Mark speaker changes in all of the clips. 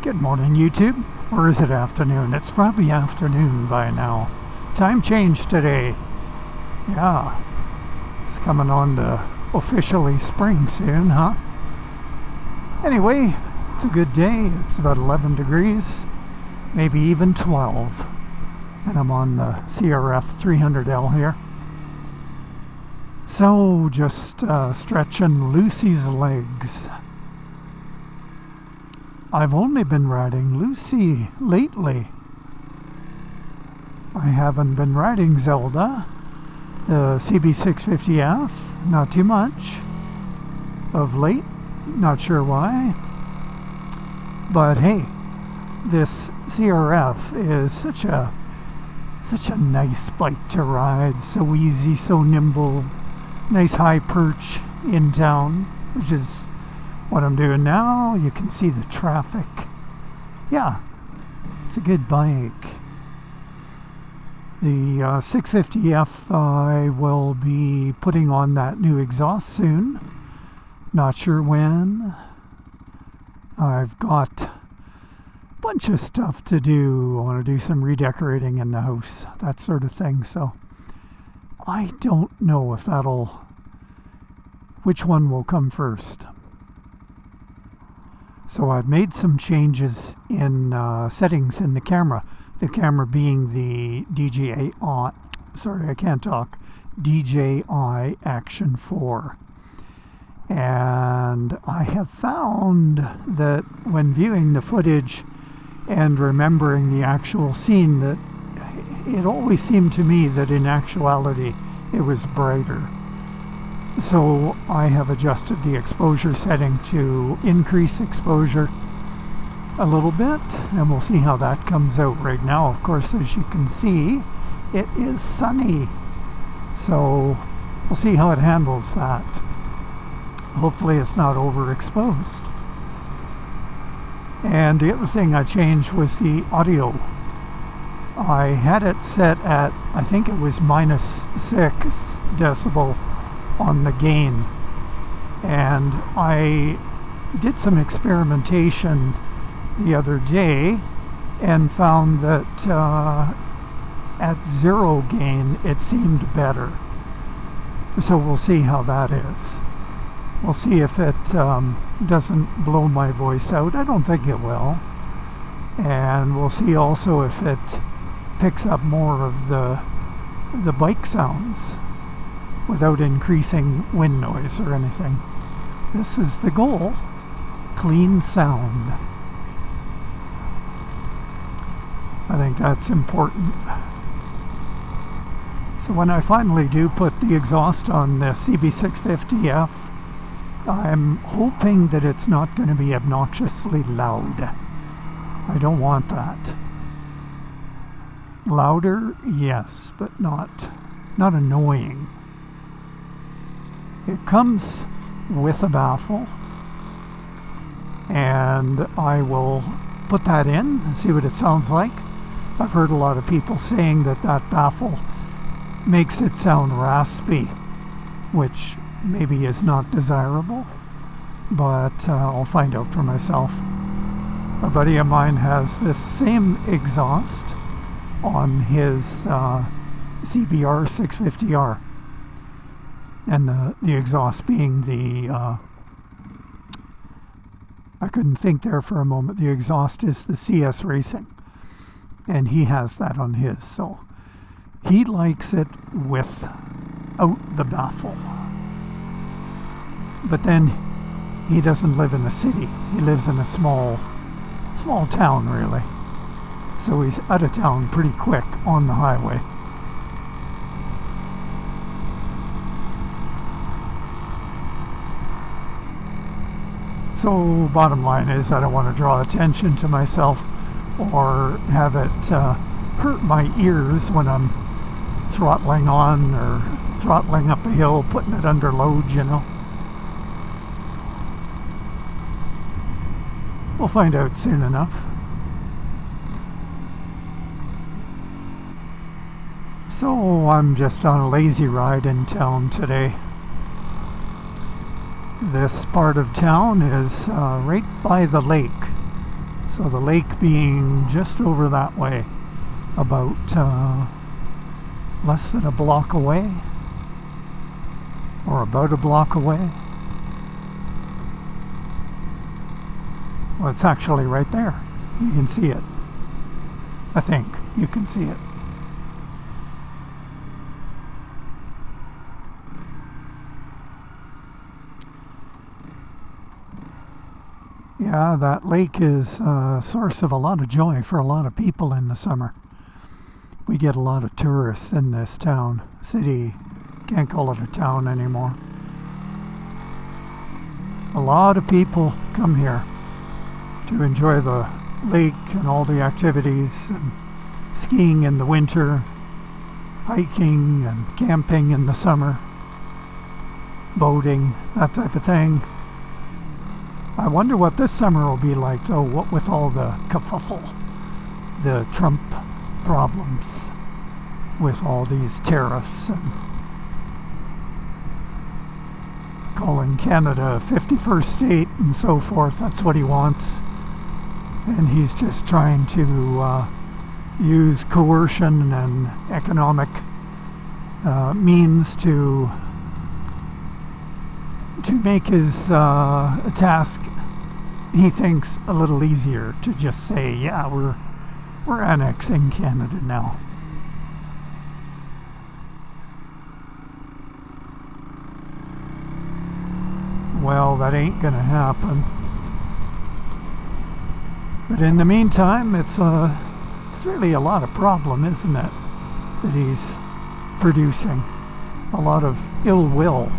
Speaker 1: Good morning, YouTube. Or is it afternoon? It's probably afternoon by now. Time change today. Yeah. It's coming on to officially spring soon, huh? Anyway, it's a good day. It's about 11 degrees, maybe even 12. And I'm on the CRF300L here. So, just stretching Lucy's legs. I've only been riding Lucy lately. I haven't been riding Zelda, the CB650F, not too much of late, not sure why. But hey, this CRF is such a nice bike to ride, so easy, so nimble, nice high perch in town, which is what I'm doing now. You can see the traffic. Yeah, it's a good bike. The 650F, I will be putting on that new exhaust soon. Not sure when. I've got a bunch of stuff to do. I want to do some redecorating in the house, that sort of thing. So I don't know if which one will come first. So I've made some changes in settings in the camera. The camera being the DJI Action 4. And I have found that when viewing the footage and remembering the actual scene, that it always seemed to me that in actuality it was brighter. So I have adjusted the exposure setting to increase exposure a little bit, and we'll see how that comes out. Right now, of course, as you can see, it is sunny. So we'll see how it handles that. Hopefully it's not overexposed. And the other thing I changed was the audio. I had it set at, I think it was -6 decibel on the gain, and I did some experimentation the other day and found that at 0 gain it seemed better. So we'll see how that is. We'll see if it doesn't blow my voice out. I don't think it will. And we'll see also if it picks up more of the bike sounds without increasing wind noise or anything. This is the goal. Clean sound. I think that's important. So when I finally do put the exhaust on the CB650F, I'm hoping that it's not going to be obnoxiously loud. I don't want that. Louder, yes, but not annoying. It comes with a baffle, and I will put that in and see what it sounds like. I've heard a lot of people saying that baffle makes it sound raspy, which maybe is not desirable, but I'll find out for myself. A buddy of mine has this same exhaust on his CBR650R. And the exhaust being the, I couldn't think there for a moment, the exhaust is the CS Racing. And he has that on his, so he likes it without the baffle. But then he doesn't live in a city. He lives in a small town, really. So he's out of town pretty quick on the highway. So bottom line is I don't want to draw attention to myself or have it hurt my ears when I'm throttling on or throttling up a hill, putting it under load, you know. We'll find out soon enough. So I'm just on a lazy ride in town today. This part of town is right by the lake. So the lake being just over that way, about less than a block away, or about a block away. Well, it's actually right there. You can see it. I think you can see it. Yeah, that lake is a source of a lot of joy for a lot of people in the summer. We get a lot of tourists in this town. City, can't call it a town anymore. A lot of people come here to enjoy the lake and all the activities, and skiing in the winter, hiking and camping in the summer, boating, that type of thing. I wonder what this summer will be like, though, what with all the kerfuffle, the Trump problems with all these tariffs and calling Canada a 51st state and so forth. That's what he wants. And he's just trying to use coercion and economic means to make his task, he thinks, a little easier, to just say, yeah, we're annexing Canada now. Well, that ain't gonna happen. But in the meantime, it's really a lot of problem, isn't it, that he's producing? A lot of ill will.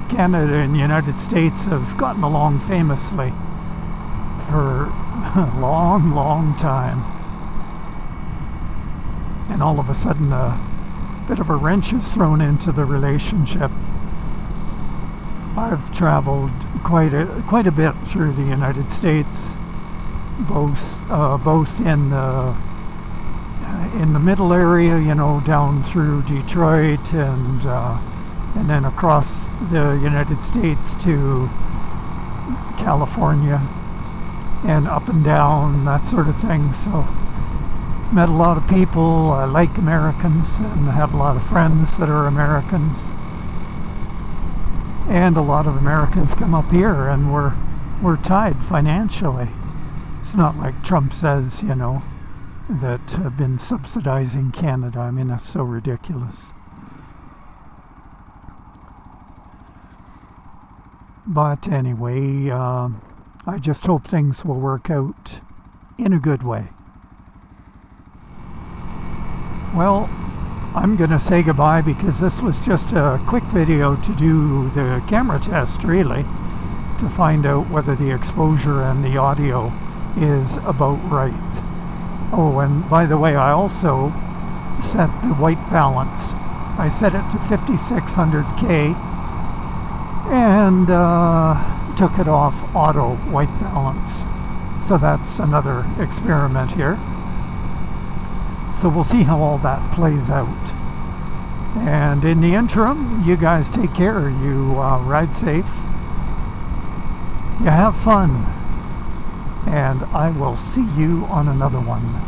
Speaker 1: Canada and the United States have gotten along famously for a long, long time. And all of a sudden, a bit of a wrench is thrown into the relationship. I've traveled quite a bit through the United States, both in the middle area, you know, down through Detroit and then across the United States to California and up and down, that sort of thing. So met a lot of people. I like Americans and have a lot of friends that are Americans. And a lot of Americans come up here, and we're tied financially. It's not like Trump says, you know, that have been subsidizing Canada. I mean, that's so ridiculous. But anyway, I just hope things will work out in a good way. Well, I'm going to say goodbye, because this was just a quick video to do the camera test, really, to find out whether the exposure and the audio is about right. Oh, and by the way, I also set the white balance. I set it to 5600K and took it off auto white balance. So that's another experiment here. So we'll see how all that plays out. And in the interim, you guys take care. You ride safe. You have fun. And I will see you on another one.